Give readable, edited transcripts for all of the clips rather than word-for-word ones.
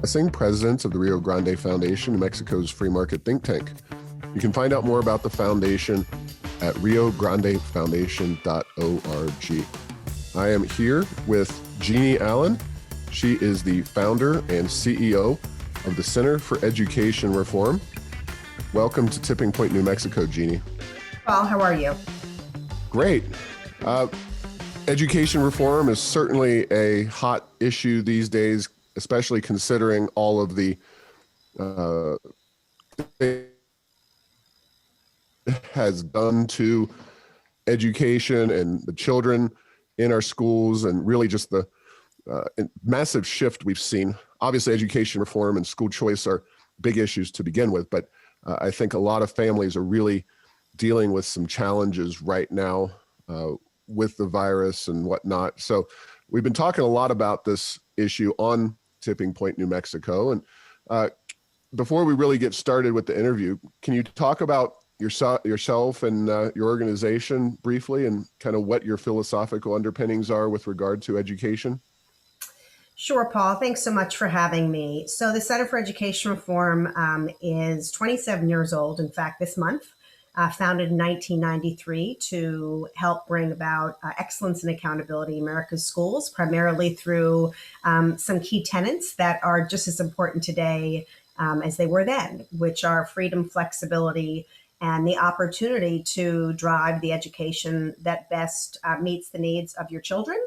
Blessing, president of the Rio Grande Foundation, New Mexico's free market think tank. You can find out more about the foundation at riograndefoundation.org. I am here with Jeanne Allen. She is the founder and CEO of the Center for Education Reform. Welcome to Tipping Point, New Mexico, Jeanne. Paul, how are you? Great. Education reform is certainly a hot issue these days, especially considering all of the it has done to education and the children in our schools, and really just the massive shift we've seen. Obviously, education reform and school choice are big issues to begin with, but I think a lot of families are really dealing with some challenges right now with the virus and whatnot. So we've been talking a lot about this issue on Tipping Point, New Mexico. And before we really get started with the interview, can you talk about yourself and your organization briefly, and kind of what your philosophical underpinnings are with regard to education? Sure, Paul. Thanks so much for having me. So the Center for Education Reform is 27 years old, in fact, this month. Founded in 1993 to help bring about excellence and accountability in America's schools, primarily through some key tenets that are just as important today as they were then, which are freedom, flexibility, and the opportunity to drive the education that best meets the needs of your children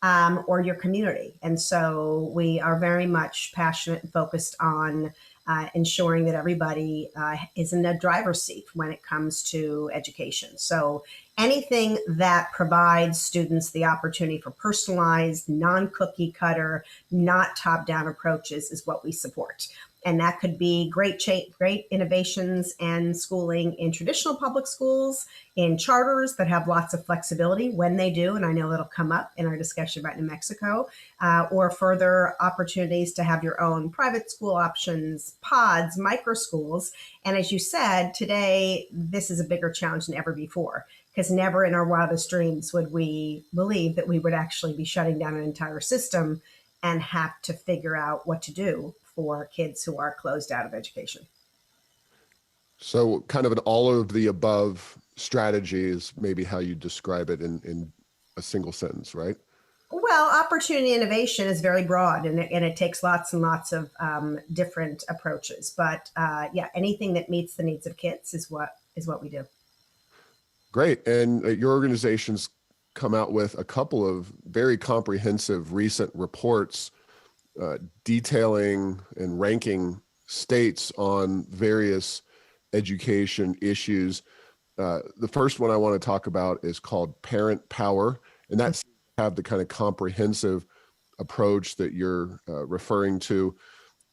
or your community. And so we are very much passionate and focused on ensuring that everybody is in the driver's seat when it comes to education. So anything that provides students the opportunity for personalized, non-cookie cutter, not top-down approaches is what we support. And that could be great innovations and schooling in traditional public schools, in charters that have lots of flexibility when they do, and I know that'll come up in our discussion about New Mexico, or further opportunities to have your own private school options, pods, micro schools. And as you said, today, this is a bigger challenge than ever before, because never in our wildest dreams would we believe that we would actually be shutting down an entire system and have to figure out what to do for kids who are closed out of education. So kind of an all of the above strategy is maybe how you describe it in a single sentence, right? Well, opportunity innovation is very broad, and it takes lots and lots of different approaches. But yeah, anything that meets the needs of kids is what we do. Great. And your organization's come out with a couple of very comprehensive recent reports detailing and ranking states on various education issues. The first one I want to talk about is called Parent Power, and that's have the kind of comprehensive approach that you're referring to.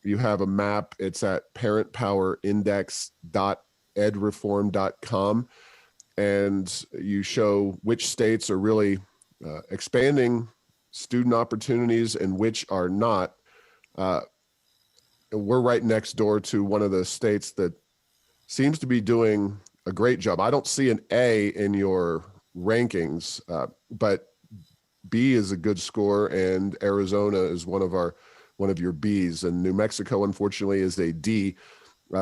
You have a map. It's at parentpowerindex.edreform.com, and you show which states are really expanding student opportunities and which are not. We're right next door to one of the states that seems to be doing a great job. I don't see an A in your rankings, but B is a good score, and Arizona is one of your Bs, and New Mexico, unfortunately, is a D.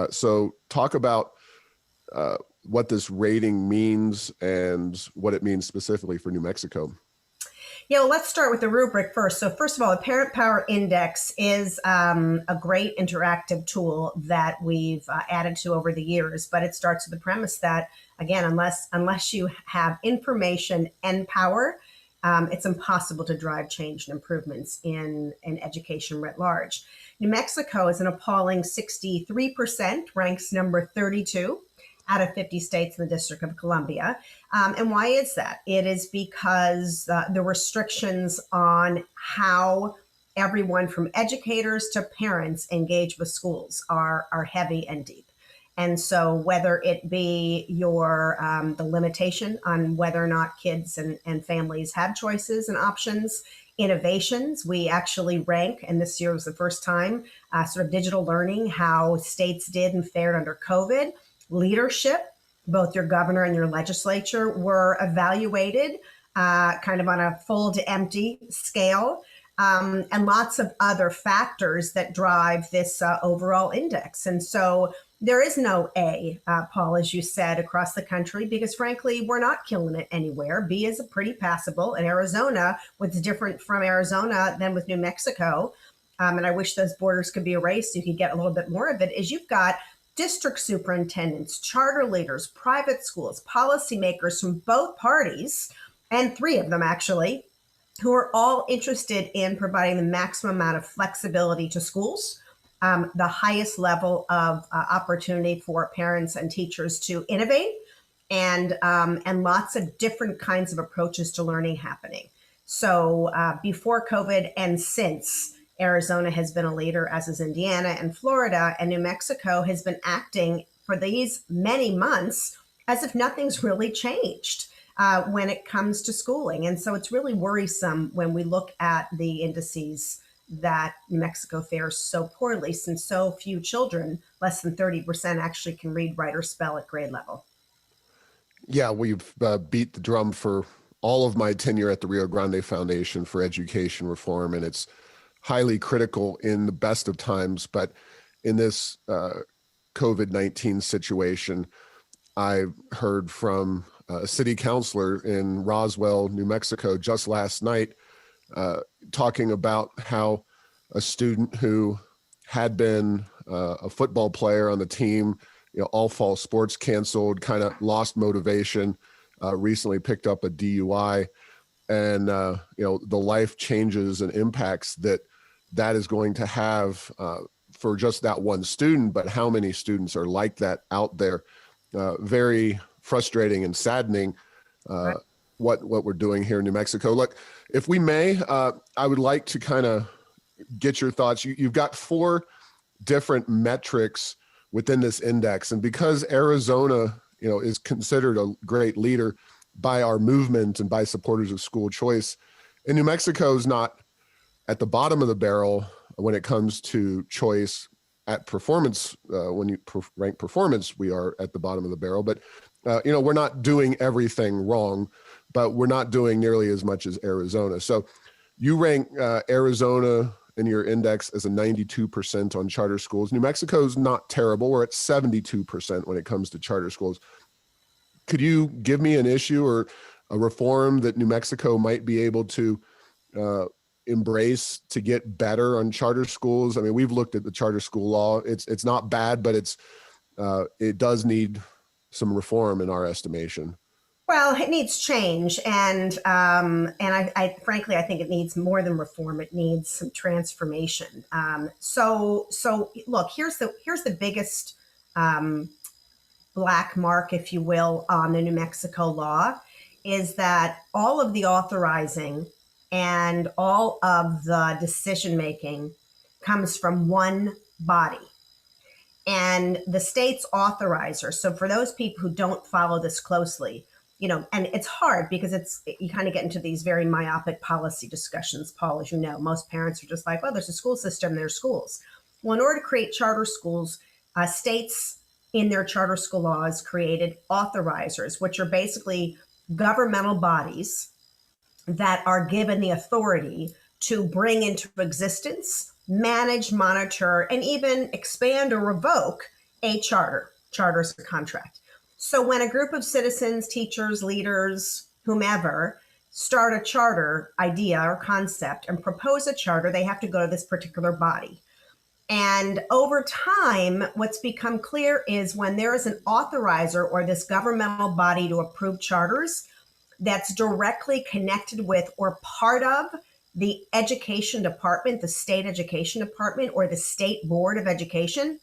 So talk about what this rating means and what it means specifically for New Mexico. Yeah, well, let's start with the rubric first. So first of all, the Parent Power Index is a great interactive tool that we've added to over the years, but it starts with the premise that, again, unless you have information and power, it's impossible to drive change and improvements in education writ large. New Mexico is an appalling 63%, ranks number 32 out of 50 states in the District of Columbia. And why is that? It is because the restrictions on how everyone from educators to parents engage with schools are heavy and deep. And so whether it be the limitation on whether or not kids and families have choices and options, innovations, we actually rank, and this year was the first time, sort of digital learning, how states did and fared under COVID. Leadership, both your governor and your legislature were evaluated kind of on a full to empty scale. and lots of other factors that drive this overall index. And so there is no A, Paul, as you said, across the country, because frankly, we're not killing it anywhere. B is pretty passable. And Arizona, what's different from Arizona than with New Mexico, and I wish those borders could be erased so you could get a little bit more of it, is you've got district superintendents, charter leaders, private schools, policymakers from both parties, and three of them actually, who are all interested in providing the maximum amount of flexibility to schools, the highest level of opportunity for parents and teachers to innovate, and lots of different kinds of approaches to learning happening. So before COVID and since, Arizona has been a leader, as is Indiana and Florida, and New Mexico has been acting for these many months as if nothing's really changed when it comes to schooling. And so it's really worrisome when we look at the indices that New Mexico fares so poorly, since so few children, less than 30%, actually can read, write, or spell at grade level. Yeah, we've beat the drum for all of my tenure at the Rio Grande Foundation for Education Reform, and it's highly critical in the best of times. But in this COVID-19 situation, I heard from a city councilor in Roswell, New Mexico, just last night, talking about how a student who had been a football player on the team, all fall sports canceled, kind of lost motivation, recently picked up a DUI, and the life changes and impacts that is going to have for just that one student, but how many students are like that out there. Very frustrating and saddening what we're doing here in New Mexico. Look, if we may, I would like to kind of get your thoughts. You've got 4 different metrics within this index, and because Arizona, is considered a great leader by our movement and by supporters of school choice, and New Mexico is not at the bottom of the barrel when it comes to choice at performance. When you rank performance, we are at the bottom of the barrel, but we're not doing everything wrong, but we're not doing nearly as much as Arizona. So you rank Arizona in your index as a 92% on charter schools. New Mexico's not terrible. We're at 72% when it comes to charter schools. Could you give me an issue or a reform that New Mexico might be able to embrace to get better on charter schools? I mean, we've looked at the charter school law. It's not bad, but it does need some reform in our estimation. Well, it needs change, and I frankly, I think it needs more than reform. It needs some transformation. So look, here's the biggest black mark, if you will, on the New Mexico law, is that all of the authorizing and all of the decision making comes from one body. And the state's authorizer. So for those people who don't follow this closely, and it's hard because you kind of get into these very myopic policy discussions, Paul, as you know. Most parents are just like, well, there's a school system, there's schools. Well, in order to create charter schools, states in their charter school laws created authorizers, which are basically governmental bodies that are given the authority to bring into existence, manage, monitor, and even expand or revoke a charter. Charter is a contract. So when a group of citizens, teachers, leaders, whomever, start a charter idea or concept and propose a charter, they have to go to this particular body. And over time, what's become clear is when there is an authorizer or this governmental body to approve charters that's directly connected with or part of the education department, the state education department, or the state board of education,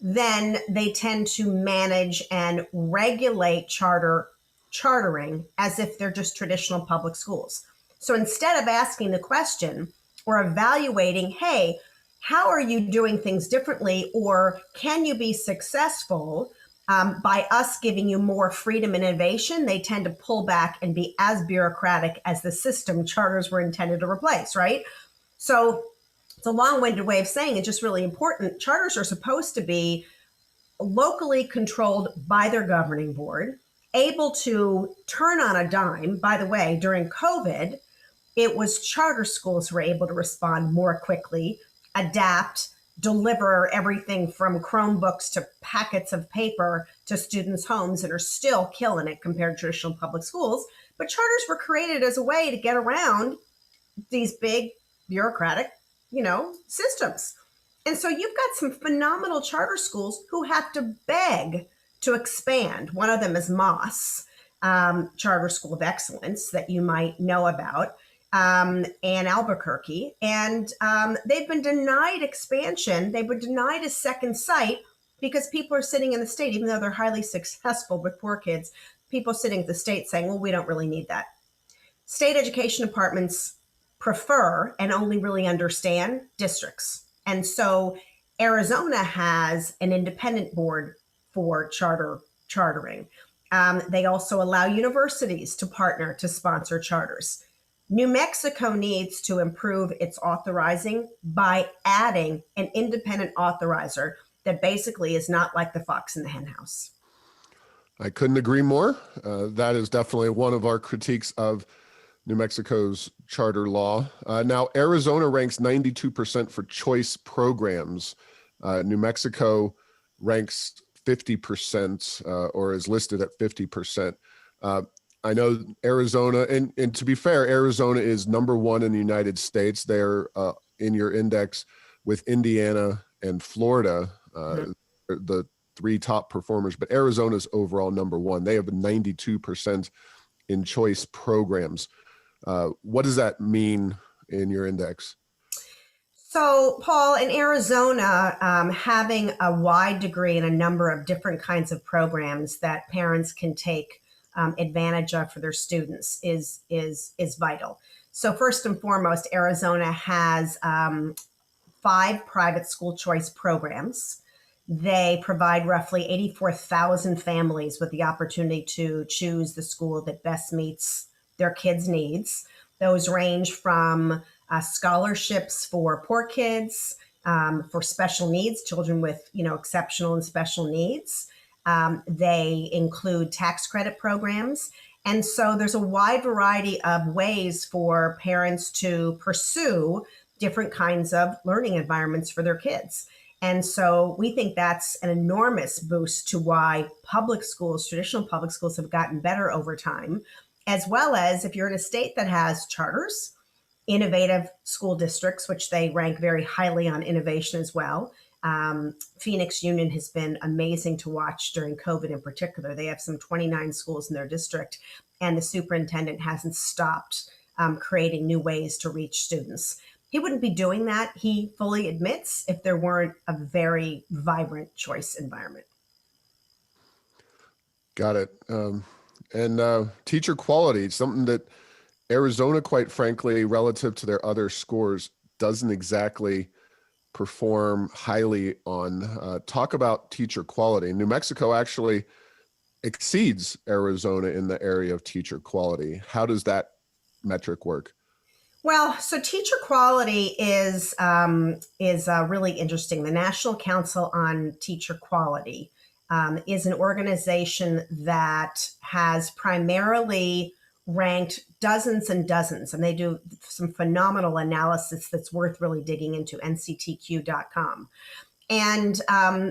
then they tend to manage and regulate chartering as if they're just traditional public schools. So instead of asking the question or evaluating, hey, how are you doing things differently, or can you be successful by us giving you more freedom and innovation, they tend to pull back and be as bureaucratic as the system charters were intended to replace, right? So it's a long-winded way of saying it's just really important. Charters are supposed to be locally controlled by their governing board, able to turn on a dime. By the way, during COVID, it was charter schools who were able to respond more quickly, adapt, deliver everything from Chromebooks to packets of paper to students' homes, and are still killing it compared to traditional public schools. But charters were created as a way to get around these big bureaucratic, systems. And so you've got some phenomenal charter schools who have to beg to expand. One of them is Moss, Charter School of Excellence, that you might know about, and Albuquerque. And they've been denied expansion. They've been denied a second site because people are sitting in the state, even though they're highly successful with poor kids, people sitting at the state saying, well, we don't really need that. State education departments prefer and only really understand districts. And so Arizona has an independent board for chartering. They also allow universities to partner to sponsor charters. New Mexico needs to improve its authorizing by adding an independent authorizer that basically is not like the fox in the henhouse. I couldn't agree more. That is definitely one of our critiques of New Mexico's charter law. Now, Arizona ranks 92% for choice programs. New Mexico ranks 50% or is listed at 50%. I know Arizona, and to be fair, Arizona is number one in the United States. They're in your index with Indiana and Florida, the three top performers, but Arizona's overall number one. They have 92% in choice programs. What does that mean in your index? So, Paul, in Arizona, having a wide degree in a number of different kinds of programs that parents can take advantage of for their students is vital. So, first and foremost, Arizona has 5 private school choice programs. They provide roughly 84,000 families with the opportunity to choose the school that best meets their kids' needs. Those range from scholarships for poor kids, for special needs, children with exceptional and special needs. They include tax credit programs. And so there's a wide variety of ways for parents to pursue different kinds of learning environments for their kids. And so we think that's an enormous boost to why public schools, traditional public schools, have gotten better over time, as well as if you're in a state that has charters, innovative school districts, which they rank very highly on innovation as well. Phoenix Union has been amazing to watch during COVID in particular. They have some 29 schools in their district, and the superintendent hasn't stopped creating new ways to reach students. He wouldn't be doing that, he fully admits, if there weren't a very vibrant choice environment. Got it. And teacher quality, something that Arizona, quite frankly, relative to their other scores, doesn't exactly perform highly on. Talk about teacher quality. New Mexico actually exceeds Arizona in the area of teacher quality. How does that metric work? Well, so teacher quality is really interesting. The National Council on Teacher Quality is an organization that has primarily ranked dozens and dozens, and they do some phenomenal analysis that's worth really digging into, nctq.com. And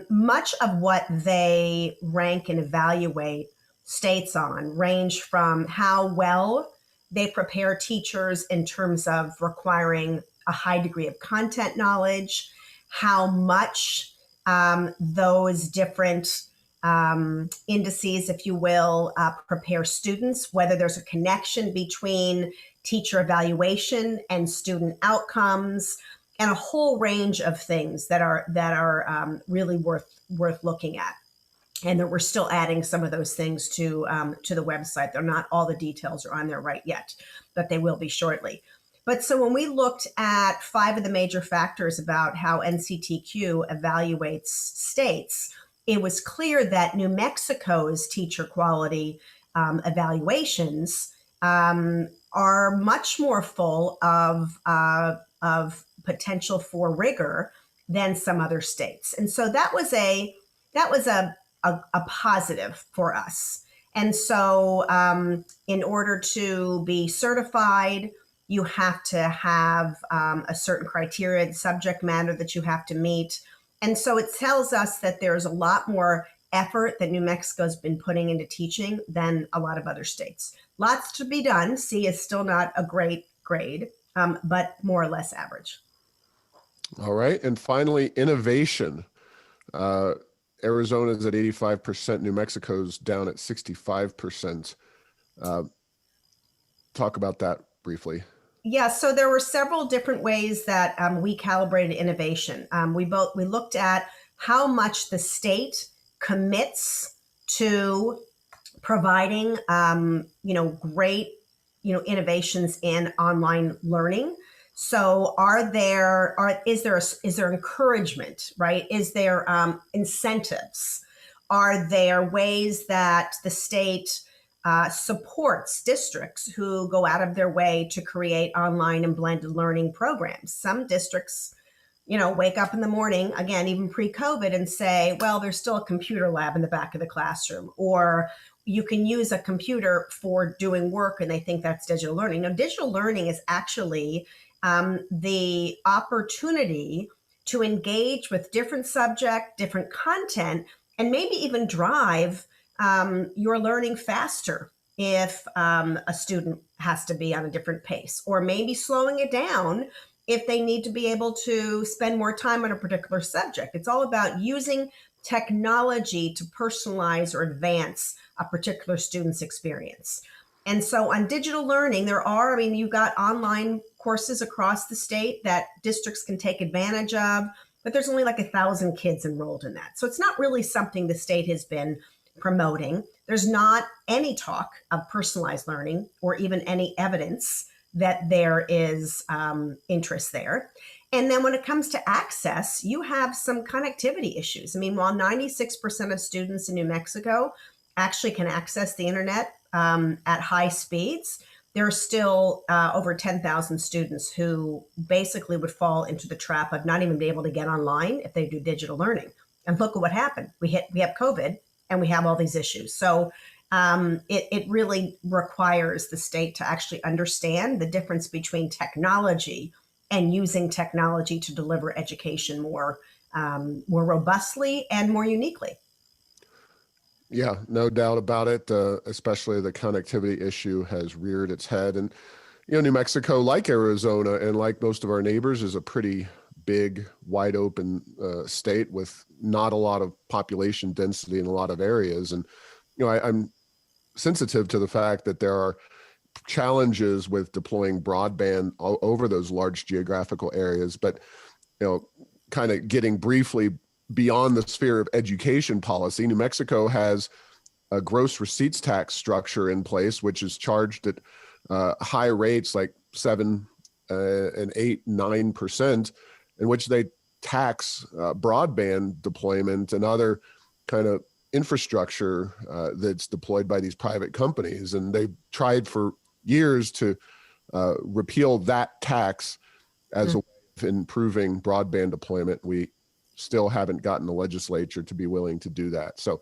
much of what they rank and evaluate states on range from how well they prepare teachers in terms of requiring a high degree of content knowledge, how much those different indices, if you will, prepare students, whether there's a connection between teacher evaluation and student outcomes, and a whole range of things that are really worth looking at. And that we're still adding some of those things to the website. They're not all the details are on there right yet, but they will be shortly. But so when we looked at 5 of the major factors about how NCTQ evaluates states, it was clear that New Mexico's teacher quality evaluations are much more full of potential for rigor than some other states. And so that was a positive for us. And so in order to be certified, You have to have a certain criteria, subject matter that you have to meet. And so it tells us that there's a lot more effort that New Mexico's been putting into teaching than a lot of other states. Lots to be done. C is still not a great grade, but more or less average. All right. And finally, innovation. Uh, Arizona's at 85%, New Mexico's down at 65%. Talk about that briefly. Yeah, so there were several different ways that we calibrated innovation. We looked at how much the state commits to providing, great, innovations in online learning. So, is there encouragement, right? Is there incentives? Are there ways that the state supports districts who go out of their way to create online and blended learning programs? Some districts, wake up in the morning, again, even pre-COVID, and say, well, there's still a computer lab in the back of the classroom, or you can use a computer for doing work, and they think that's digital learning. Now, digital learning is actually the opportunity to engage with different subject, different content, and maybe even drive your learning faster if a student has to be on a different pace, or maybe slowing it down if they need to be able to spend more time on a particular subject. It's all about using technology to personalize or advance a particular student's experience. And so on digital learning, you've got online courses across the state that districts can take advantage of, but there's only like 1,000 kids enrolled in that. So it's not really something the state has been promoting. There's not any talk of personalized learning or even any evidence that there is interest there. And then when it comes to access, you have some connectivity issues. I mean, while 96% of students in New Mexico actually can access the internet at high speeds, there are still over 10,000 students who basically would fall into the trap of not even being able to get online if they do digital learning. And look at what happened. We have COVID and we have all these issues. So it really requires the state to actually understand the difference between technology and using technology to deliver education more robustly and more uniquely. Yeah, no doubt about it. Especially the connectivity issue has reared its head. And, New Mexico, like Arizona and like most of our neighbors, is a pretty big, wide open state with not a lot of population density in a lot of areas. And, I'm sensitive to the fact that there are challenges with deploying broadband over those large geographical areas. But, kind of getting briefly beyond the sphere of education policy, New Mexico has a gross receipts tax structure in place, which is charged at high rates like 7 and 8, 9%, in which they tax broadband deployment and other kind of infrastructure that's deployed by these private companies. And they've tried for years to repeal that tax as a way of improving broadband deployment. We still haven't gotten the legislature to be willing to do that. So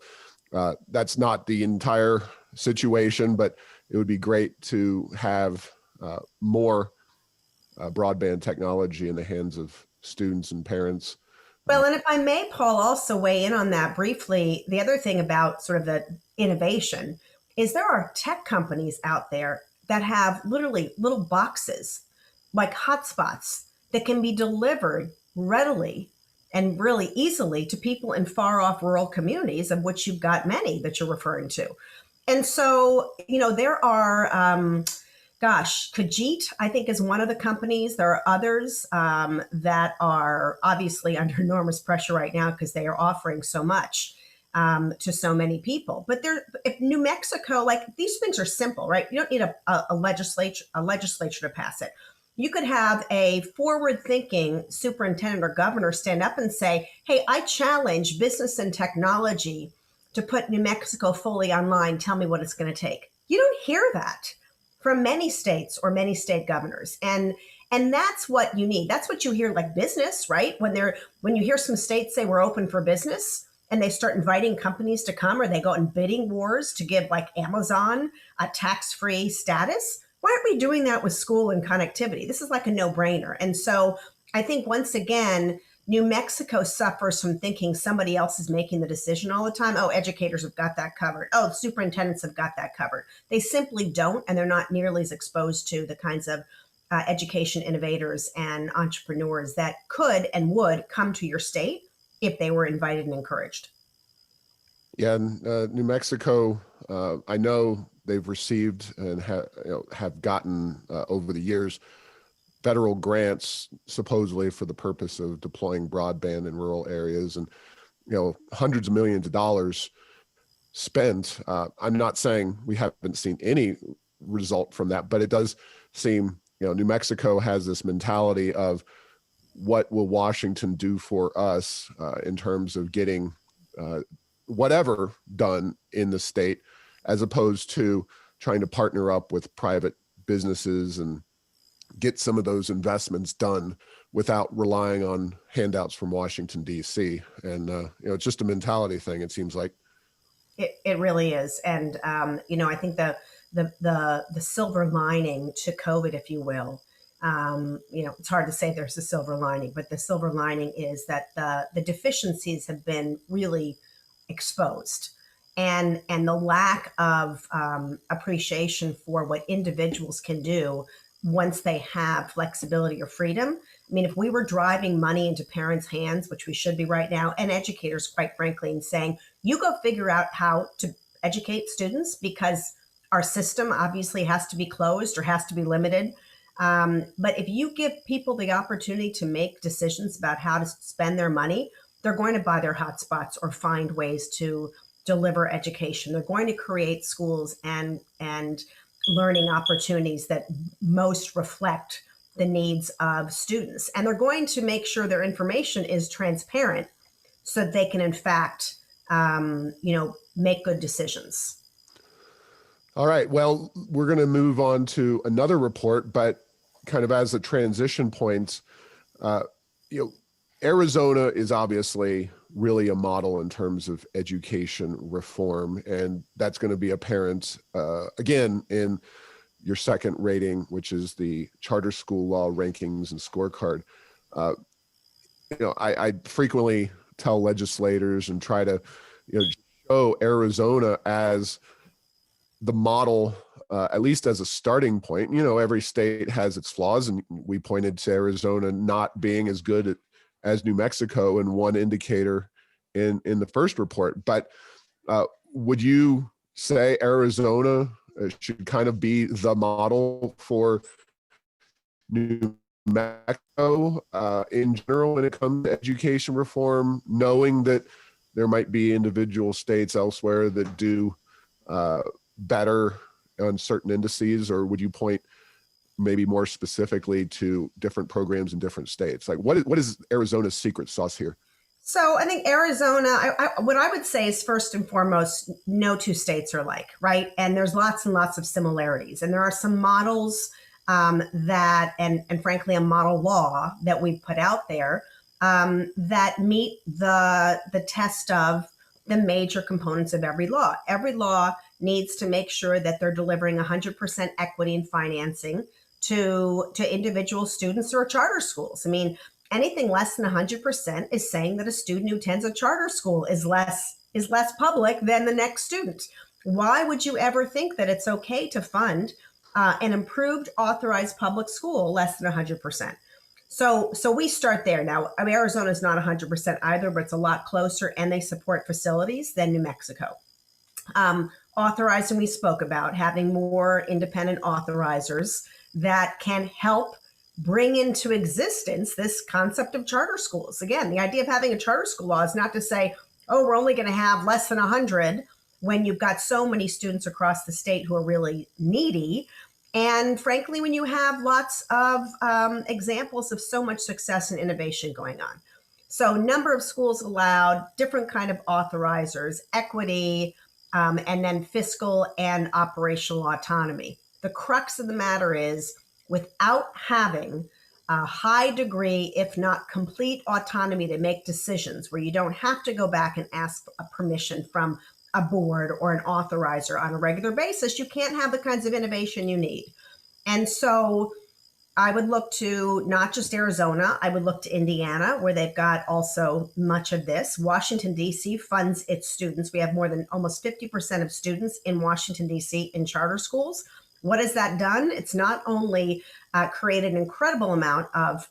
that's not the entire situation, but it would be great to have more broadband technology in the hands of students and parents. Well, and if I may, Paul, also weigh in on that briefly, the other thing about sort of the innovation is there are tech companies out there that have literally little boxes, like hotspots, that can be delivered readily and really easily to people in far off rural communities, of which you've got many that you're referring to. And so, there are, Khajiit, I think, is one of the companies. There are others that are obviously under enormous pressure right now because they are offering so much to so many people. But if New Mexico, like, these things are simple, right? You don't need a legislature to pass it. You could have a forward-thinking superintendent or governor stand up and say, hey, I challenge business and technology to put New Mexico fully online. Tell me what it's going to take. You don't hear that from many states or many state governors. And that's what you need. That's what you hear, like business, right? When you hear some states say we're open for business and they start inviting companies to come, or they go in bidding wars to give like Amazon a tax-free status. why aren't we doing that with school and connectivity? This is like a no-brainer. And so I think once again, New Mexico suffers from thinking somebody else is making the decision all the time. Oh, educators have got that covered. Oh, superintendents have got that covered. They simply don't, and they're not nearly as exposed to the kinds of education innovators and entrepreneurs that could and would come to your state if they were invited and encouraged. Yeah, and New Mexico, I know they've received and have gotten over the years federal grants supposedly for the purpose of deploying broadband in rural areas, and hundreds of millions of dollars spent. I'm not saying we haven't seen any result from that, but it does seem New Mexico has this mentality of what will Washington do for us in terms of getting whatever done in the state, as opposed to trying to partner up with private businesses and get some of those investments done without relying on handouts from Washington, D.C. And, it's just a mentality thing, it seems like. It really is. And, I think the silver lining to COVID, if you will, it's hard to say there's a silver lining, but the silver lining is that the deficiencies have been really exposed. And the lack of appreciation for what individuals can do once they have flexibility or freedom. I mean, if we were driving money into parents' hands, which we should be right now, and educators, quite frankly, and saying, you go figure out how to educate students because our system obviously has to be closed or has to be limited. But if you give people the opportunity to make decisions about how to spend their money, they're going to buy their hotspots or find ways to deliver education. They're going to create schools and learning opportunities that most reflect the needs of students. And they're going to make sure their information is transparent so that they can, in fact, make good decisions. All right. Well, we're going to move on to another report, but kind of as a transition point, Arizona is obviously really a model in terms of education reform, and that's going to be apparent again in your second rating, which is the charter school law rankings and scorecard. I frequently tell legislators and try to show Arizona as the model, at least as a starting point. Every state has its flaws, and we pointed to Arizona not being as good as New Mexico in one indicator in the first report. But would you say Arizona should kind of be the model for New Mexico in general when it comes to education reform, knowing that there might be individual states elsewhere that do better on certain indices? Or would you point maybe more specifically to different programs in different states? Like what is Arizona's secret sauce here? So I think Arizona, what I would say is first and foremost, no two states are alike, right? And there's lots and lots of similarities. And there are some models that, and frankly, a model law that we put out there that meet the test of the major components of every law. Every law needs to make sure that they're delivering 100% equity in financing to individual students or charter schools. I mean, anything less than 100% is saying that a student who attends a charter school is less public than the next student. Why would you ever think that it's okay to fund an improved authorized public school less than 100%? So we start there. Now, Arizona is not 100% either, but it's a lot closer, and they support facilities than New Mexico. Authorizing, we spoke about having more independent authorizers that can help bring into existence this concept of charter schools. Again, the idea of having a charter school law is not to say, oh, we're only going to have less than 100 when you've got so many students across the state who are really needy. And frankly, when you have lots of examples of so much success and innovation going on. So number of schools allowed, different kind of authorizers, equity, and then fiscal and operational autonomy. The crux of the matter is, without having a high degree, if not complete autonomy to make decisions where you don't have to go back and ask a permission from a board or an authorizer on a regular basis, you can't have the kinds of innovation you need. And so I would look to not just Arizona, I would look to Indiana, where they've got also much of this. Washington, D.C. funds its students. We have more than almost 50% of students in Washington, D.C. in charter schools. What has that done? It's not only created an incredible amount of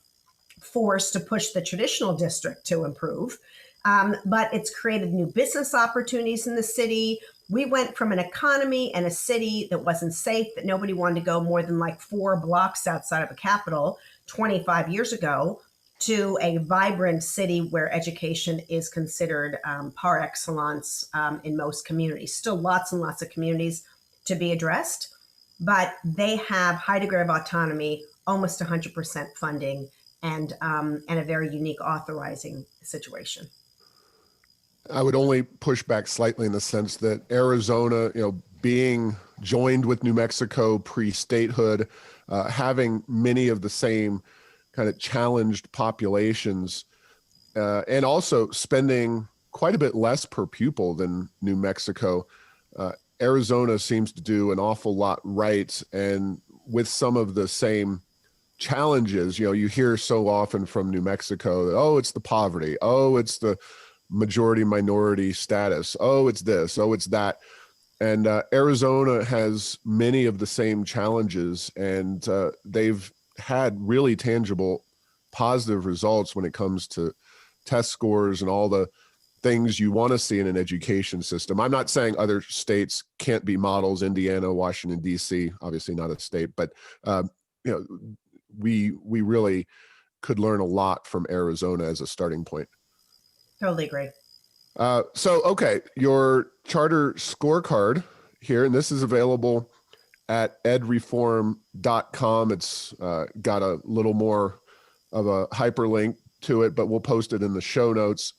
force to push the traditional district to improve, but it's created new business opportunities in the city. We went from an economy and a city that wasn't safe, that nobody wanted to go more than like 4 blocks outside of a capital 25 years ago, to a vibrant city where education is considered par excellence in most communities. Still lots and lots of communities to be addressed, but they have high degree of autonomy, almost 100% funding, and a very unique authorizing situation. I would only push back slightly in the sense that Arizona, being joined with New Mexico pre-statehood, having many of the same kind of challenged populations, and also spending quite a bit less per pupil than New Mexico. Arizona seems to do an awful lot right, and with some of the same challenges. You hear so often from New Mexico that, oh, it's the poverty, oh, it's the majority minority status, oh, it's this, oh, it's that. And Arizona has many of the same challenges, and they've had really tangible positive results when it comes to test scores and all the things you want to see in an education system. I'm not saying other states can't be models. Indiana, Washington, D.C., obviously not a state, but we really could learn a lot from Arizona as a starting point. Totally agree. Okay, your charter scorecard here, and this is available at edreform.com. It's got a little more of a hyperlink to it, but we'll post it in the show notes.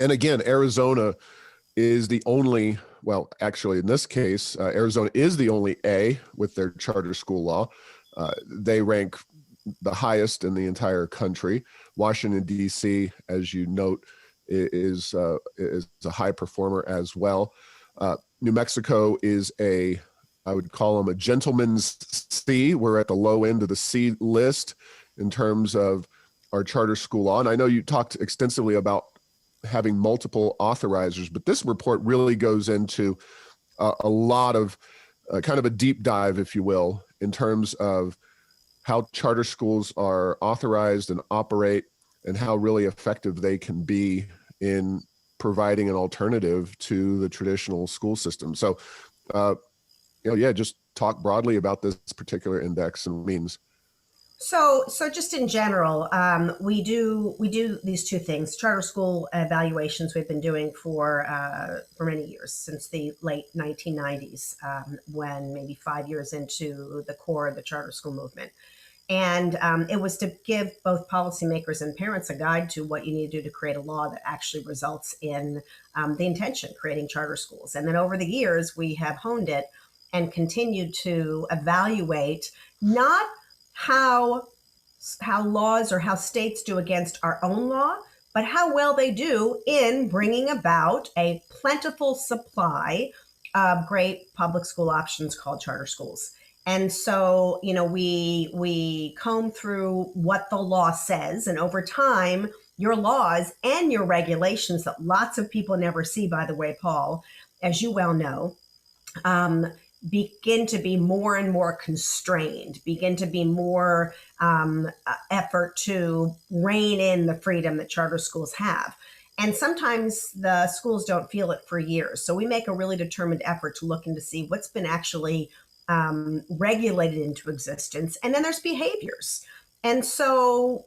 And again, Arizona is the only, well, actually in this case, Arizona is the only A with their charter school law. They rank the highest in the entire country. Washington, D.C., as you note, is a high performer as well. New Mexico is I would call them a gentleman's C. We're at the low end of the C list in terms of our charter school law. And I know you talked extensively about having multiple authorizers, but this report really goes into a lot of kind of a deep dive, if you will, in terms of how charter schools are authorized and operate, and how really effective they can be in providing an alternative to the traditional school system. So, just talk broadly about this particular index and means. So just in general, we do these two things: charter school evaluations we've been doing for many years, since the late 1990s, when maybe 5 years into the core of the charter school movement. And it was to give both policymakers and parents a guide to what you need to do to create a law that actually results in the intention, creating charter schools. And then over the years, we have honed it and continued to evaluate not how laws or how states do against our own law, but how well they do in bringing about a plentiful supply of great public school options called charter schools. And so, we comb through what the law says, and over time, your laws and your regulations that lots of people never see, by the way, Paul, as you well know, begin to be more and more constrained, begin to be more effort to rein in the freedom that charter schools have. And sometimes the schools don't feel it for years. So we make a really determined effort to look into see what's been actually regulated into existence. And then there's behaviors. And so,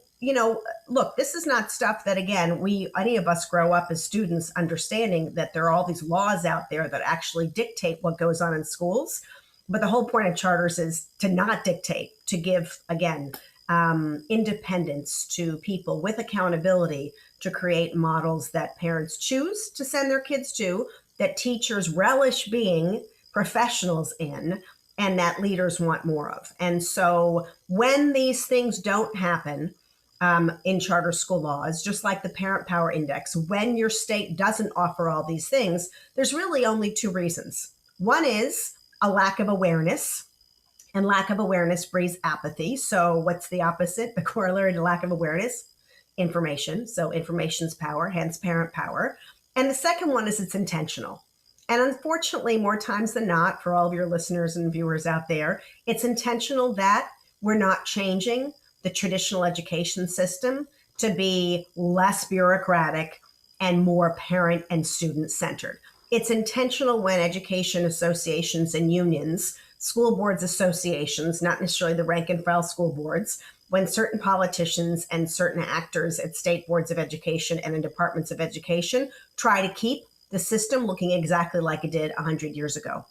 look, this is not stuff that, again, any of us grow up as students understanding that there are all these laws out there that actually dictate what goes on in schools. But the whole point of charters is to not dictate, to give, again, independence to people with accountability to create models that parents choose to send their kids to, that teachers relish being professionals in, and that leaders want more of. And so when these things don't happen in charter school laws, just like the Parent Power Index, when your state doesn't offer all these things, there's really only two reasons. One is a lack of awareness, And lack of awareness breeds apathy. So what's the opposite? The corollary to lack of awareness? Information. So information's power, hence parent power. And the second one is it's intentional. And unfortunately, more times than not, for all of your listeners and viewers out there, it's intentional that we're not changing the traditional education system to be less bureaucratic and more parent and student centered. It's intentional when education associations and unions, school boards associations, not necessarily the rank and file school boards, when certain politicians and certain actors at state boards of education and in departments of education try to keep the system looking exactly like it did 100 years ago,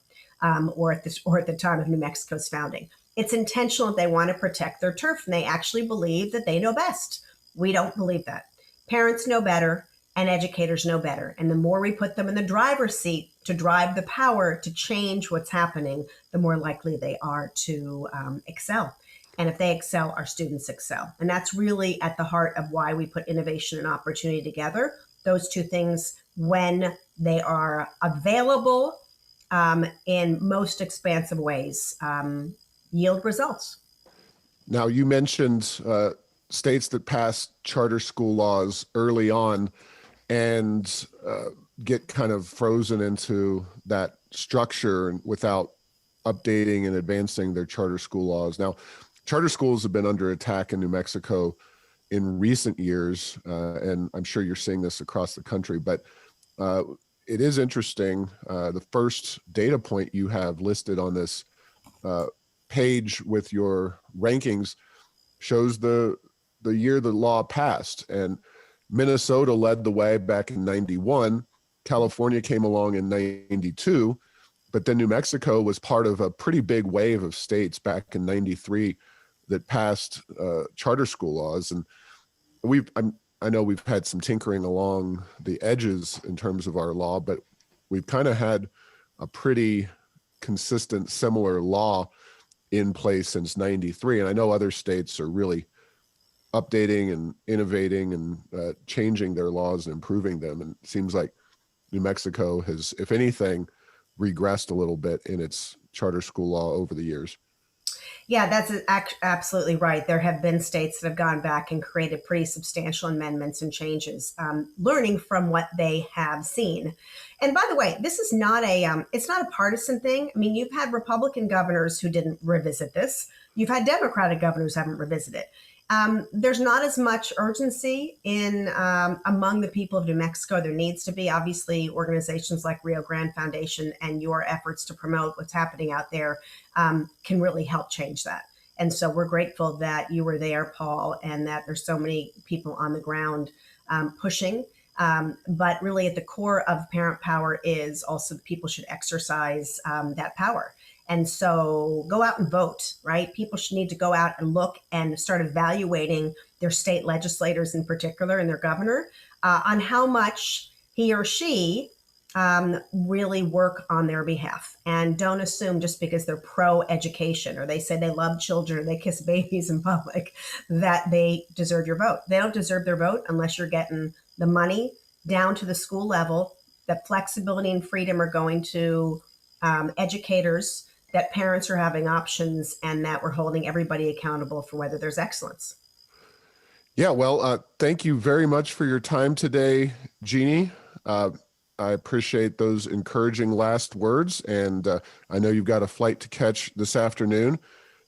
or at the time of New Mexico's founding. It's intentional that they want to protect their turf, and they actually believe that they know best. We don't believe that. Parents know better, and educators know better. And the more we put them in the driver's seat to drive the power to change what's happening, the more likely they are to excel. And if they excel, our students excel. And that's really at the heart of why we put innovation and opportunity together. Those two things, when they are available in most expansive ways, yield results. Now, you mentioned states that pass charter school laws early on and get kind of frozen into that structure without updating and advancing their charter school laws. Now, charter schools have been under attack in New Mexico in recent years, and I'm sure you're seeing this across the country, but it is interesting. The first data point you have listed on this page with your rankings shows the year the law passed, and Minnesota led the way back in 91. California came along in 92, but then New Mexico was part of a pretty big wave of states back in 93 that passed charter school laws. And I know we've had some tinkering along the edges in terms of our law, but we've kind of had a pretty consistent, similar law in place since 93. And I know other states are really updating and innovating and changing their laws and improving them. And it seems like New Mexico has, if anything, regressed a little bit in its charter school law over the years. Yeah, that's absolutely right. There have been states that have gone back and created pretty substantial amendments and changes, learning from what they have seen. And by the way, this is not it's not a partisan thing. I mean, you've had Republican governors who didn't revisit this. You've had Democratic governors who haven't revisited it. There's not as much urgency in among the people of New Mexico. There needs to be. Obviously, organizations like Rio Grande Foundation and your efforts to promote what's happening out there can really help change that. And so we're grateful that you were there, Paul, and that there's so many people on the ground pushing. But really at the core of parent power is also people should exercise that power. And so go out and vote, right? People should need to go out and look and start evaluating their state legislators in particular and their governor on how much he or she really work on their behalf. And don't assume just because they're pro-education or they say they love children or they kiss babies in public that they deserve your vote. They don't deserve their vote unless you're getting the money down to the school level. That flexibility and freedom are going to educators, that parents are having options, and that we're holding everybody accountable for whether there's excellence. Yeah, well, thank you very much for your time today, Jeannie. I appreciate those encouraging last words, and I know you've got a flight to catch this afternoon,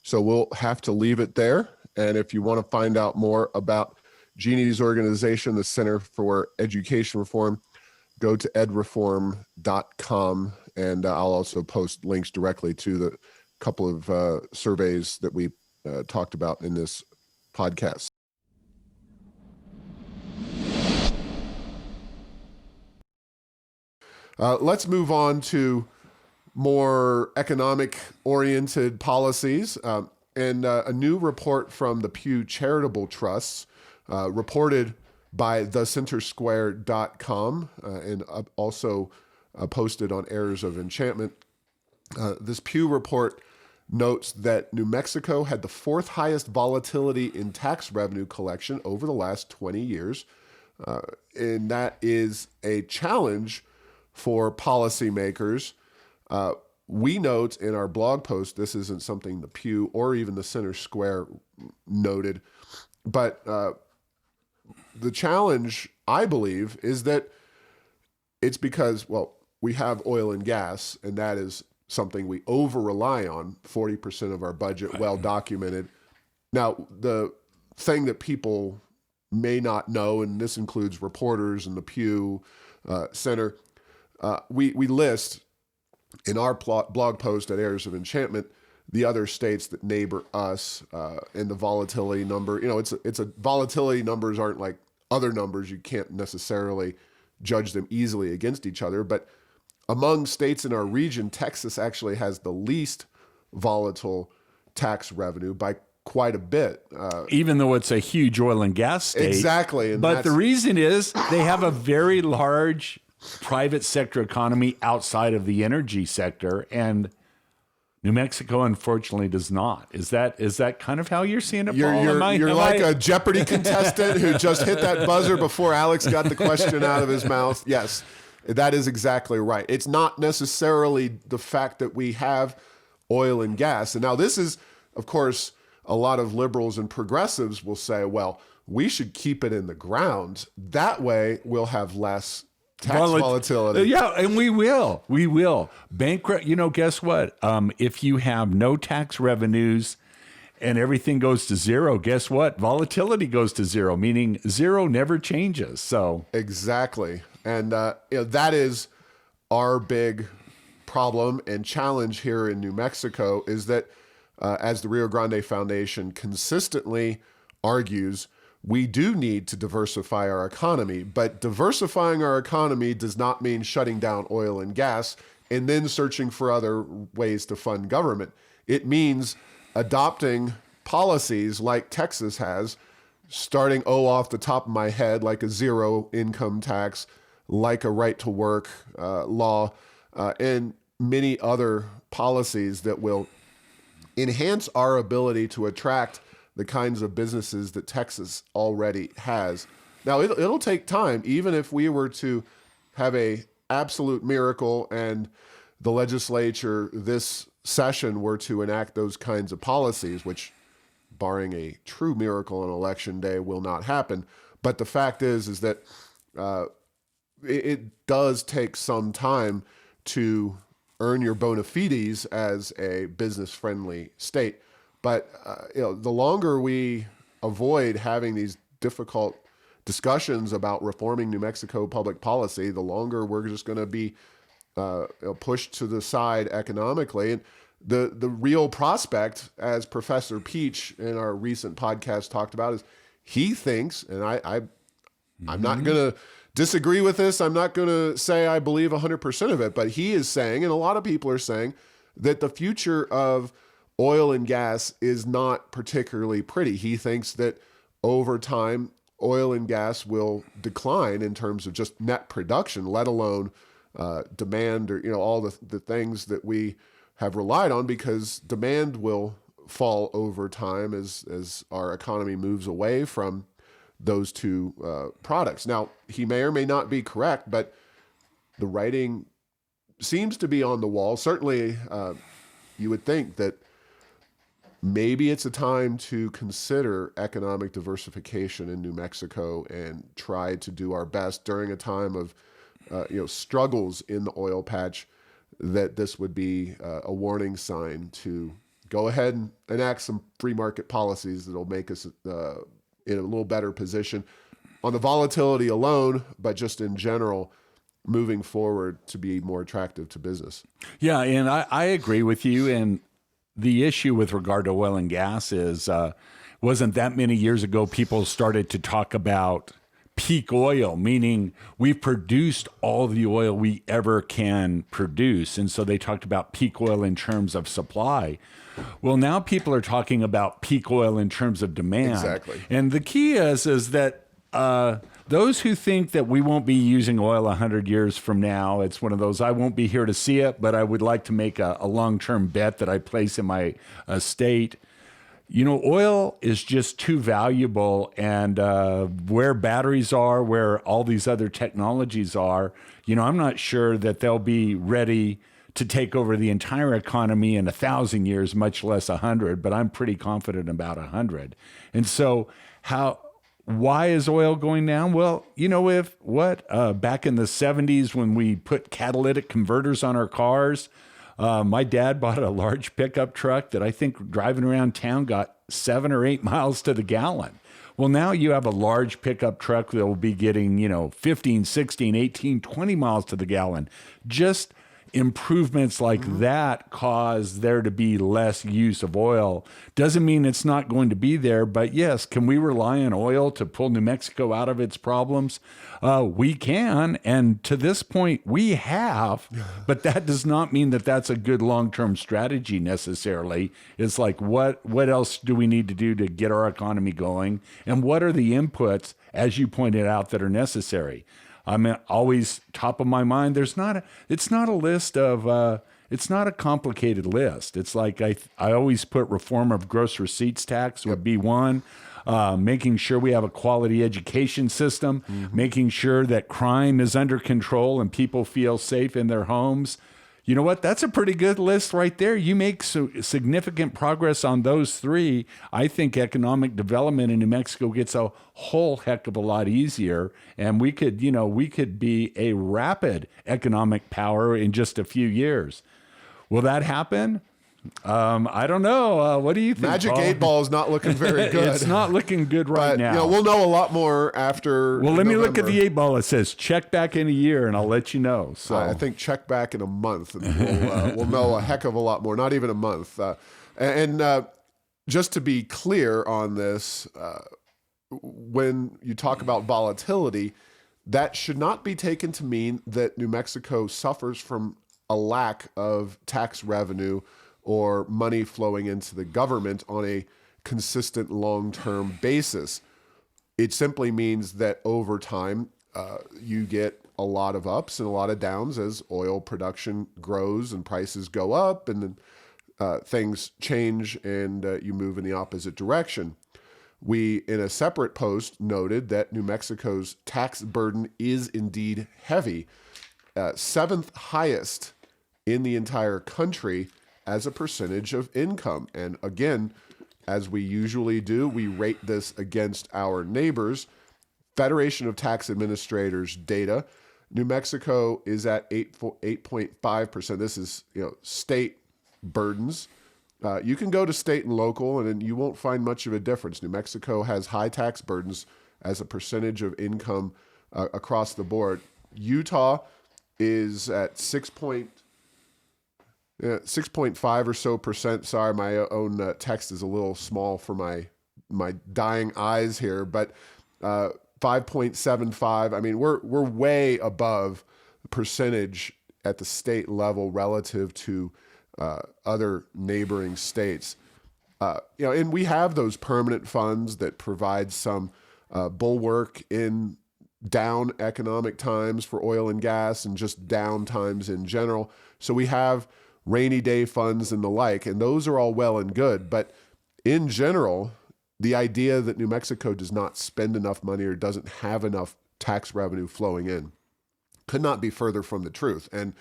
so we'll have to leave it there. And if you want to find out more about Jeannie's organization, the Center for Education Reform, go to edreform.com, and I'll also post links directly to the couple of surveys that we talked about in this podcast. Let's move on to more economic-oriented policies. And a new report from the Pew Charitable Trusts, reported by thecentersquare.com and also posted on Errors of Enchantment. This Pew report notes that New Mexico had the fourth highest volatility in tax revenue collection over the last 20 years. And that is a challenge for policymakers. we note in our blog post, this isn't something the Pew or even the Center Square noted, but the challenge, I believe, is that it's because, well, we have oil and gas, and that is something we over-rely on, 40% of our budget, well documented. Now, the thing that people may not know, and this includes reporters and the Pew Center, we list in our blog post at Heirs of Enchantment the other states that neighbor us, and the volatility number. It's a volatility numbers aren't like other numbers. You can't necessarily judge them easily against each other. But among states in our region, Texas actually has the least volatile tax revenue by quite a bit. Even though it's a huge oil and gas state. Exactly. And but the reason is they have a very large private sector economy outside of the energy sector, and New Mexico, unfortunately, does not. Is that kind of how you're seeing it, Paul? You're like a Jeopardy contestant who just hit that buzzer before Alex got the question out of his mouth. Yes, that is exactly right. It's not necessarily the fact that we have oil and gas. And now this is, of course, a lot of liberals and progressives will say, well, we should keep it in the ground. That way we'll have less tax volatility. Yeah, and we will. Bankrupt, guess what? If you have no tax revenues and everything goes to zero, guess what? Volatility goes to zero, meaning zero never changes. So exactly. And that is our big problem and challenge here in New Mexico, is that as the Rio Grande Foundation consistently argues, we do need to diversify our economy, but diversifying our economy does not mean shutting down oil and gas and then searching for other ways to fund government. It means adopting policies like Texas has, starting off the top of my head, like a zero income tax, like a right to work law, and many other policies that will enhance our ability to attract the kinds of businesses that Texas already has. Now, it'll take time, even if we were to have a absolute miracle and the legislature this session were to enact those kinds of policies, which, barring a true miracle on election day, will not happen. But the fact is that it does take some time to earn your bona fides as a business-friendly state. But the longer we avoid having these difficult discussions about reforming New Mexico public policy, the longer we're just going to be pushed to the side economically. And the real prospect, as Professor Peach in our recent podcast talked about, is he thinks, and I'm not going to disagree with this. I'm not going to say I believe 100% of it, but he is saying, and a lot of people are saying, that the future of oil and gas is not particularly pretty. He thinks that over time, oil and gas will decline in terms of just net production, let alone demand, or all the things that we have relied on, because demand will fall over time as our economy moves away from those two products. Now, he may or may not be correct, but the writing seems to be on the wall. Certainly, you would think that maybe it's a time to consider economic diversification in New Mexico and try to do our best during a time of struggles in the oil patch, that this would be a warning sign to go ahead and enact some free market policies that'll make us in a little better position on the volatility alone, but just in general, moving forward to be more attractive to business. Yeah, and I agree with you. And the issue with regard to oil and gas is, wasn't that many years ago, people started to talk about peak oil, meaning we've produced all the oil we ever can produce. And so they talked about peak oil in terms of supply. Well, now people are talking about peak oil in terms of demand. Exactly. And the key is that those who think that we won't be using oil 100 years from now, it's one of those, I won't be here to see it, but I would like to make a long-term bet that I place in my estate. Oil is just too valuable, and where batteries are, where all these other technologies are, I'm not sure that they'll be ready to take over the entire economy in 1,000 years, much less 100, but I'm pretty confident about 100. And so why is oil going down? Well, back in the 70s when we put catalytic converters on our cars, my dad bought a large pickup truck that I think driving around town got 7 or 8 miles to the gallon. Well, now you have a large pickup truck that will be getting, 15, 16, 18, 20 miles to the gallon. Just improvements like that cause there to be less use of oil. Doesn't mean it's not going to be there, but yes, can we rely on oil to pull New Mexico out of its problems? We can, and to this point we have, but that does not mean that that's a good long-term strategy necessarily. It's like, what else do we need to do to get our economy going? And what are the inputs, as you pointed out, that are necessary? I'm always top of my mind. It's not a list of, it's not a complicated list. It's like I always put reform of gross receipts tax would be one, making sure we have a quality education system, making sure that crime is under control and people feel safe in their homes. You know what? That's a pretty good list right there. You make significant progress on those three. I think economic development in New Mexico gets a whole heck of a lot easier. And we could be a rapid economic power in just a few years. Will that happen? I don't know. What do you think, Magic Paul? 8 Ball is not looking very good. It's not looking good right but, now. we'll know a lot more after Well, let me look at November. the 8 Ball. It says check back in a year, and I'll let you know. So I think check back in a month, and we'll know a heck of a lot more. Not even a month. Just to be clear on this, when you talk about volatility, that should not be taken to mean that New Mexico suffers from a lack of tax revenue or money flowing into the government on a consistent long-term basis. It simply means that over time, you get a lot of ups and a lot of downs as oil production grows and prices go up, and then things change and you move in the opposite direction. We, in a separate post, noted that New Mexico's tax burden is indeed heavy, 7th highest in the entire country as a percentage of income. And again, as we usually do, we rate this against our neighbors. Federation of Tax Administrators data, New Mexico is at 8.5%. This is state burdens. You can go to state and local, and you won't find much of a difference. New Mexico has high tax burdens as a percentage of income across the board. Utah is at 6.5 or so percent. Sorry, my own text is a little small for my dying eyes here, but 5.75. I mean, we're way above the percentage at the state level relative to other neighboring states. And we have those permanent funds that provide some bulwark in down economic times for oil and gas and just down times in general. So we have rainy day funds and the like, and those are all well and good. But in general, the idea that New Mexico does not spend enough money or doesn't have enough tax revenue flowing in could not be further from the truth. And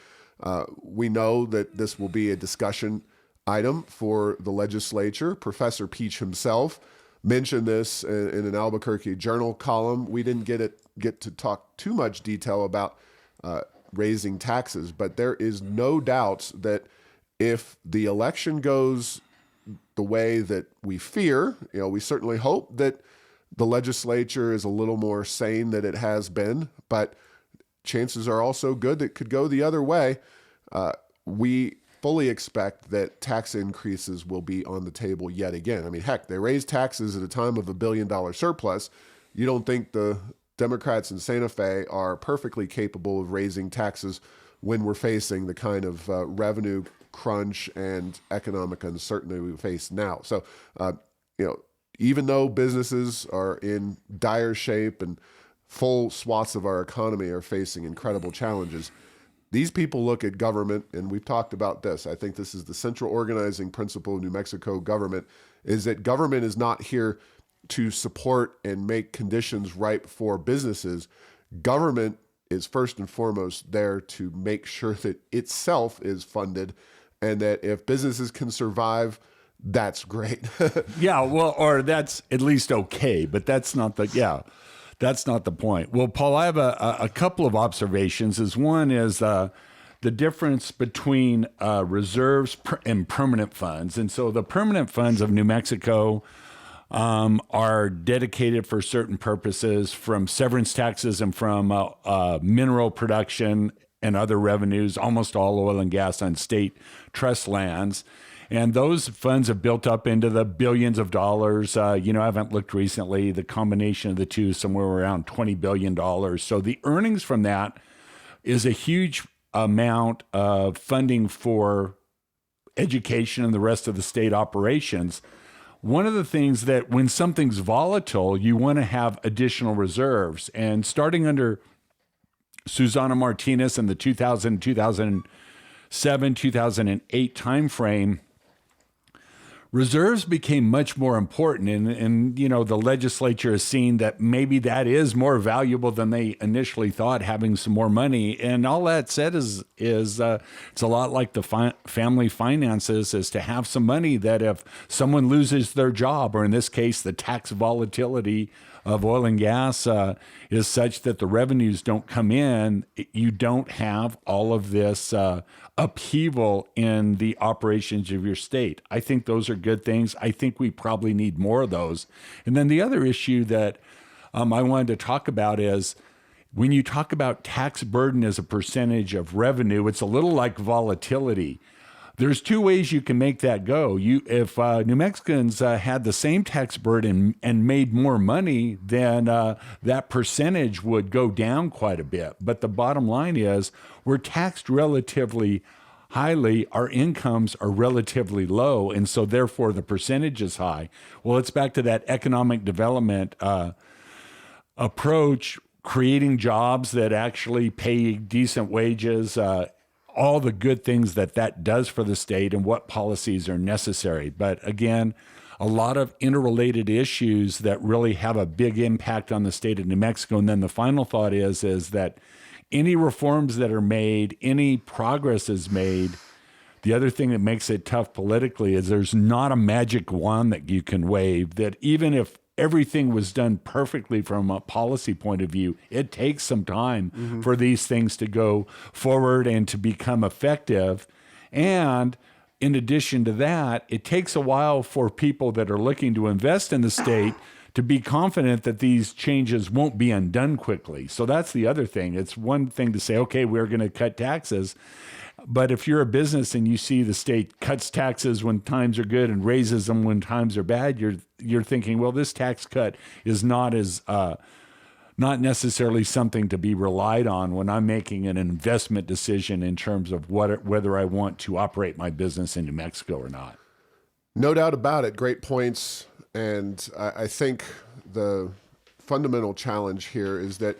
we know that this will be a discussion item for the legislature. Professor Peach himself mentioned this in an Albuquerque Journal column. We didn't get to talk too much detail about raising taxes, but there is no doubt that if the election goes the way that we fear, we certainly hope that the legislature is a little more sane than it has been, but chances are also good that it could go the other way. We fully expect that tax increases will be on the table yet again. I mean, heck, they raised taxes at a time of $1 billion surplus. You don't think the Democrats in Santa Fe are perfectly capable of raising taxes when we're facing the kind of revenue crunch and economic uncertainty we face now. So, even though businesses are in dire shape and full swaths of our economy are facing incredible challenges, these people look at government, and we've talked about this. I think this is the central organizing principle of New Mexico government, is that government is not here to support and make conditions ripe for businesses. Government is first and foremost there to make sure that itself is funded, and that if businesses can survive, that's great. Yeah, well, or that's at least okay, but that's not the point. Well, Paul, I have a couple of observations. One is the difference between reserves and permanent funds. And so the permanent funds of New Mexico are dedicated for certain purposes, from severance taxes and from mineral production and other revenues, almost all oil and gas on state trust lands. And those funds have built up into the billions of dollars. I haven't looked recently. The combination of the two, somewhere around $20 billion. So the earnings from that is a huge amount of funding for education and the rest of the state operations. One of the things that when something's volatile, you want to have additional reserves. And starting under Susana Martinez in the 2007, 2008 timeframe, reserves became much more important. And the legislature has seen that maybe that is more valuable than they initially thought, having some more money. And all that said is it's a lot like the family finances, is to have some money that if someone loses their job, or in this case, the tax volatility of oil and gas is such that the revenues don't come in, you don't have all of this upheaval in the operations of your state. I think those are good things. I think we probably need more of those. And then the other issue that I wanted to talk about is when you talk about tax burden as a percentage of revenue, it's a little like volatility. There's two ways you can make that go. If New Mexicans had the same tax burden and made more money, then that percentage would go down quite a bit. But the bottom line is we're taxed relatively highly. Our incomes are relatively low, and so therefore the percentage is high. Well, it's back to that economic development approach, creating jobs that actually pay decent wages, all the good things that does for the state and what policies are necessary. But again, a lot of interrelated issues that really have a big impact on the state of New Mexico. And then the final thought is that any reforms that are made, any progress is made, the other thing that makes it tough politically is there's not a magic wand that you can wave, that even if everything was done perfectly from a policy point of view, it takes some time for these things to go forward and to become effective. And in addition to that, it takes a while for people that are looking to invest in the state to be confident that these changes won't be undone quickly. So that's the other thing. It's one thing to say, okay, we're going to cut taxes. But if you're a business and you see the state cuts taxes when times are good and raises them when times are bad, you're thinking, well, this tax cut is not necessarily something to be relied on when I'm making an investment decision in terms of whether I want to operate my business in New Mexico or not. No doubt about it. Great points. And I think the fundamental challenge here is that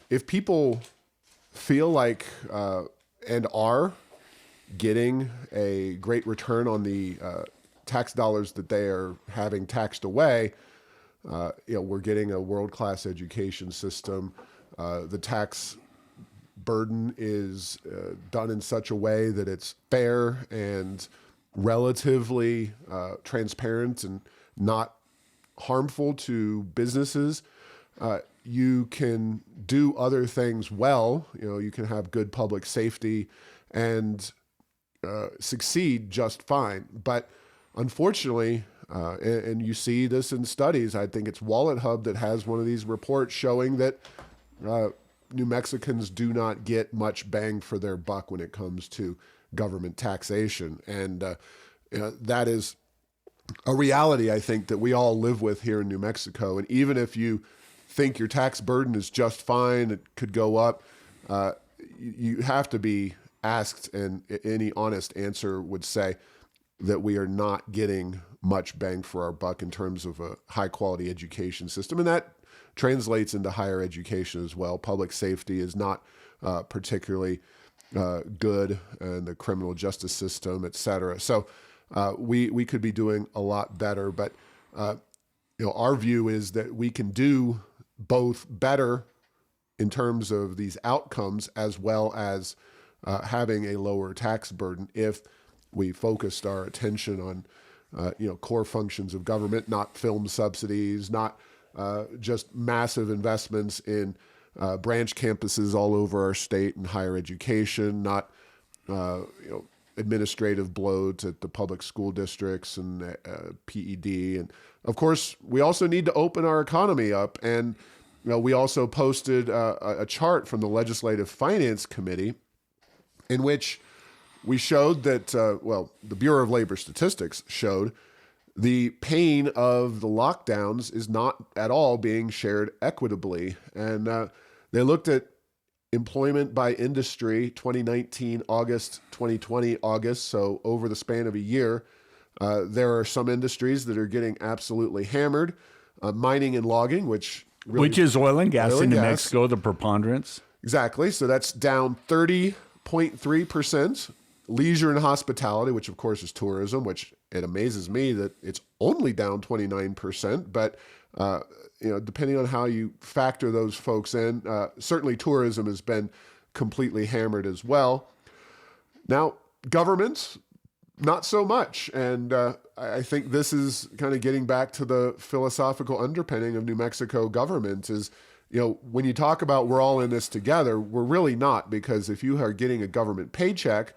if people feel like and are getting a great return on the tax dollars that they are having taxed away, we're getting a world-class education system. The tax burden is done in such a way that it's fair and relatively transparent and not harmful to businesses. You can do other things well. You can have good public safety and succeed just fine. But unfortunately, and you see this in studies, I think it's Wallet Hub that has one of these reports showing that New Mexicans do not get much bang for their buck when it comes to government taxation. And that is a reality, I think, that we all live with here in New Mexico. And even if you think your tax burden is just fine, it could go up, you have to be asked, and any honest answer would say that we are not getting much bang for our buck in terms of a high-quality education system. And that translates into higher education as well. Public safety is not particularly good in the criminal justice system, et cetera. So we could be doing a lot better, but our view is that we can do both better in terms of these outcomes, as well as having a lower tax burden if we focused our attention on core functions of government, not film subsidies, not just massive investments in branch campuses all over our state and higher education, not administrative bloat at the public school districts and PED. And of course, we also need to open our economy up. And we also posted a chart from the Legislative Finance Committee in which we showed that, the Bureau of Labor Statistics showed the pain of the lockdowns is not at all being shared equitably. And they looked at employment by industry, 2019 August, 2020 August, so over the span of a year. There are some industries that are getting absolutely hammered. Mining and logging, which is oil and gas oil in and New gas. Mexico, the preponderance. Exactly. So that's down 30.3%. Leisure and hospitality, which of course is tourism, which it amazes me that it's only down 29%. But depending on how you factor those folks in, certainly tourism has been completely hammered as well. Now, governments, not so much. And I think this is kind of getting back to the philosophical underpinning of New Mexico government is, when you talk about we're all in this together, we're really not, because if you are getting a government paycheck,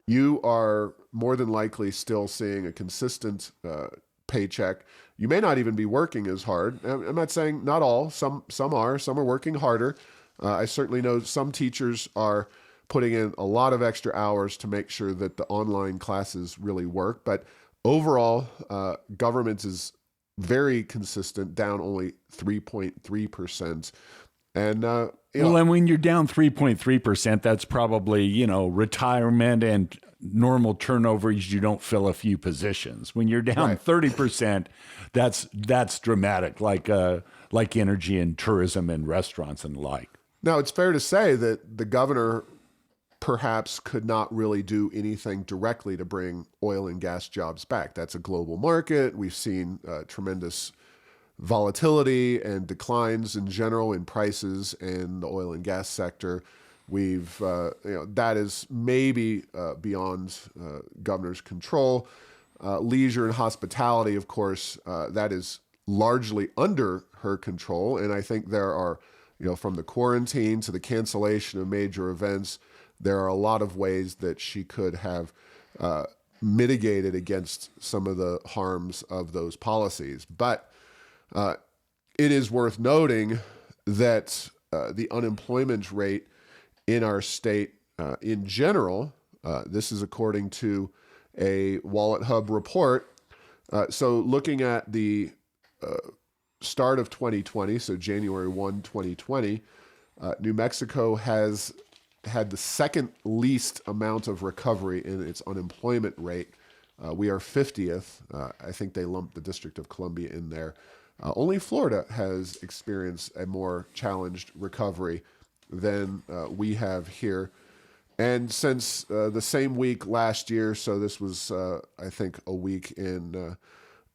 you are more than likely still seeing a consistent paycheck. You may not even be working as hard. I'm not saying not all. Some are working harder. I certainly know some teachers are putting in a lot of extra hours to make sure that the online classes really work. But overall, government is very consistent, down only 3.3%. And and when you're down 3.3%, that's probably, retirement and normal turnovers. You don't fill a few positions. When you're down Right. 30%, that's dramatic, like energy and tourism and restaurants and the like. Now, it's fair to say that the governor perhaps could not really do anything directly to bring oil and gas jobs back. That's a global market. We've seen tremendous volatility and declines in general in prices in the oil and gas sector. We've, that is maybe beyond governor's control. Leisure and hospitality, of course, that is largely under her control. And I think there are, from the quarantine to the cancellation of major events, there are a lot of ways that she could have mitigated against some of the harms of those policies. But it is worth noting that the unemployment rate in our state in general, this is according to a Wallet Hub report. So looking at the start of 2020, so January 1, 2020, New Mexico has had the second least amount of recovery in its unemployment rate. We are 50th. I think they lumped the District of Columbia in there. Only Florida has experienced a more challenged recovery than we have here. And since the same week last year, so this was, I think, a week in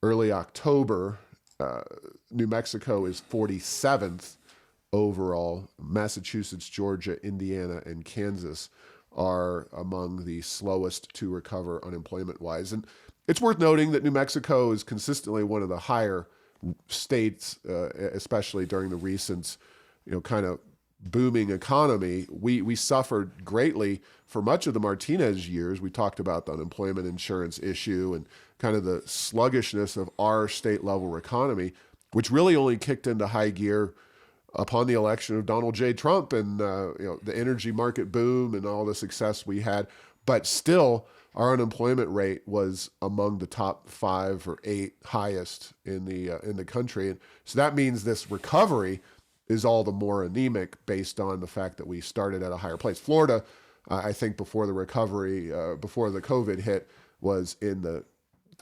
early October, New Mexico is 47th overall. Massachusetts, Georgia, Indiana, and Kansas are among the slowest to recover unemployment-wise. And it's worth noting that New Mexico is consistently one of the higher states, especially during the recent, kind of booming economy. We suffered greatly for much of the Martinez years. We talked about the unemployment insurance issue and kind of the sluggishness of our state level economy, which really only kicked into high gear upon the election of Donald J. Trump and the energy market boom and all the success we had. But still, our unemployment rate was among the top 5 or 8 highest in the country. And so that means this recovery is all the more anemic based on the fact that we started at a higher place. Florida, I think before the recovery, before the COVID hit, was in the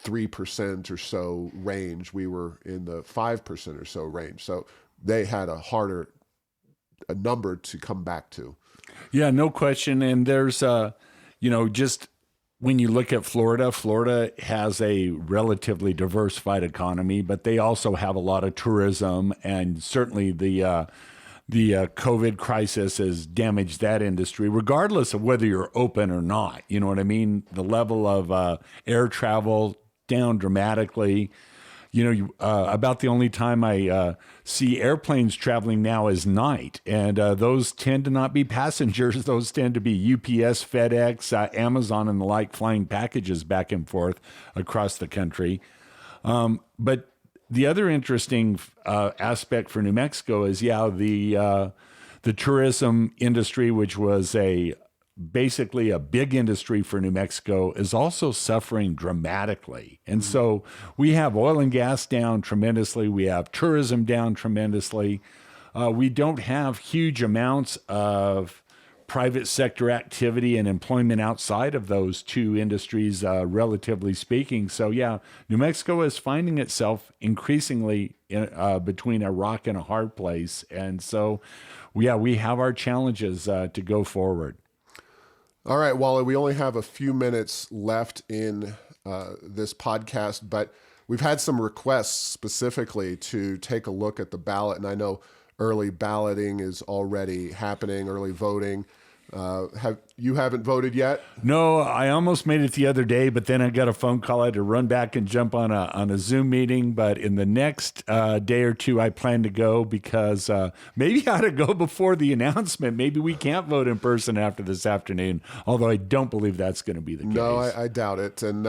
3% or so range. We were in the 5% or so range. So they had a number to come back to. Yeah, no question. And there's, just when you look at Florida, Florida has a relatively diversified economy, but they also have a lot of tourism, and certainly the COVID crisis has damaged that industry, regardless of whether you're open or not. You know what I mean? The level of air travel down dramatically. About the only time I see airplanes traveling now is night, and those tend to not be passengers. Those tend to be UPS, FedEx, Amazon, and the like, flying packages back and forth across the country. But the other interesting aspect for New Mexico is, the tourism industry, which was basically a big industry for New Mexico, is also suffering dramatically. And so we have oil and gas down tremendously. We have tourism down tremendously. We don't have huge amounts of private sector activity and employment outside of those two industries, relatively speaking. So New Mexico is finding itself increasingly between a rock and a hard place. And so, we have our challenges to go forward. All right, Wally, we only have a few minutes left in this podcast, but we've had some requests specifically to take a look at the ballot. And I know early balloting is already happening, early voting. You haven't voted yet? No, I almost made it the other day, but then I got a phone call. I had to run back and jump on a Zoom meeting. But in the next day or two, I plan to go, because maybe I ought to go before the announcement. Maybe we can't vote in person after this afternoon, although I don't believe that's going to be the case. No, I doubt it. And,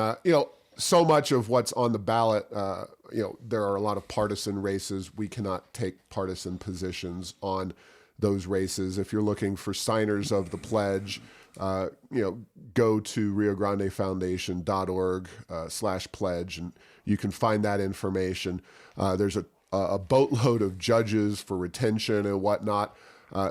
so much of what's on the ballot, there are a lot of partisan races. We cannot take partisan positions on those races. If you're looking for signers of the pledge, go to riograndefoundation.org/pledge, and you can find that information. There's a boatload of judges for retention and whatnot.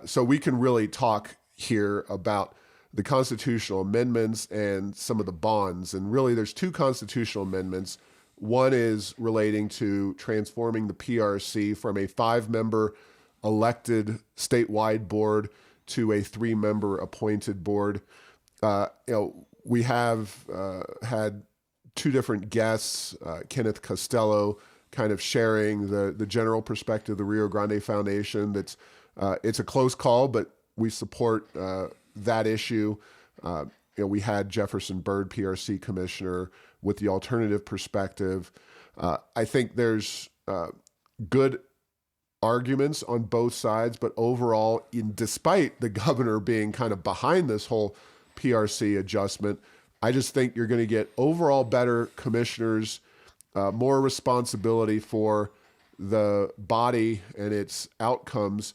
So we can really talk here about the constitutional amendments and some of the bonds. And really, there's two constitutional amendments. One is relating to transforming the PRC from a 5-member elected statewide board to a 3-member appointed board. We have had two different guests, Kenneth Costello, kind of sharing the general perspective of the Rio Grande Foundation. It's a close call, but we support that issue. We had Jefferson Byrd, PRC commissioner, with the alternative perspective. I think there's good arguments on both sides, but overall, despite the governor being kind of behind this whole PRC adjustment, I just think you're going to get overall better commissioners, more responsibility for the body and its outcomes.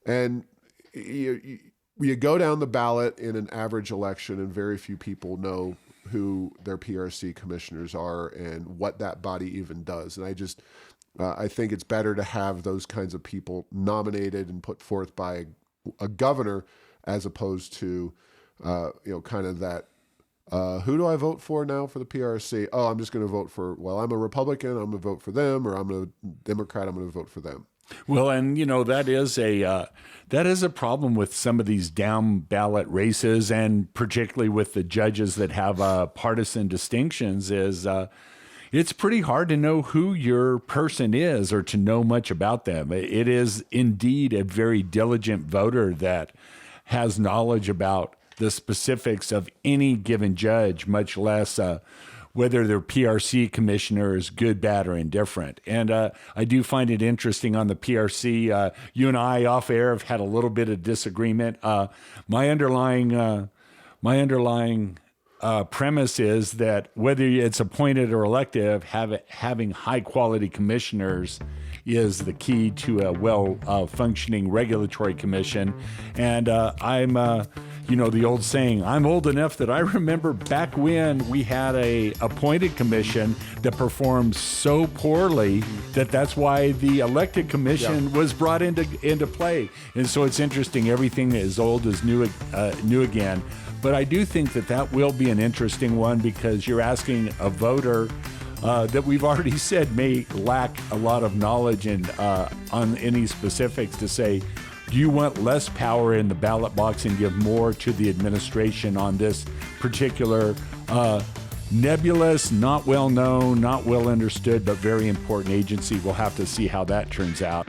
And you go down the ballot in an average election, and very few people know who their PRC commissioners are and what that body even does. And I think it's better to have those kinds of people nominated and put forth by a governor, as opposed to, kind of that, who do I vote for now for the PRC? Oh, I'm just going to vote for, I'm a Republican, I'm going to vote for them, or I'm a Democrat, I'm going to vote for them. Well, and that is a problem with some of these down ballot races, and particularly with the judges that have partisan distinctions, is it's pretty hard to know who your person is or to know much about them. It is indeed a very diligent voter that has knowledge about the specifics of any given judge, much less whether their PRC commissioner is good, bad, or indifferent. And I do find it interesting on the PRC. You and I off air have had a little bit of disagreement. My underlying premise is that whether it's appointed or elective, having high quality commissioners is the key to a well-functioning regulatory commission. And I'm, the old saying, I'm old enough that I remember back when we had a appointed commission that performed so poorly that's why the elected commission was brought into play. And so it's interesting, everything that is old is new again. But I do think that will be an interesting one, because you're asking a voter that we've already said may lack a lot of knowledge and on any specifics to say, do you want less power in the ballot box and give more to the administration on this particular nebulous, not well known, not well understood, but very important agency? We'll have to see how that turns out.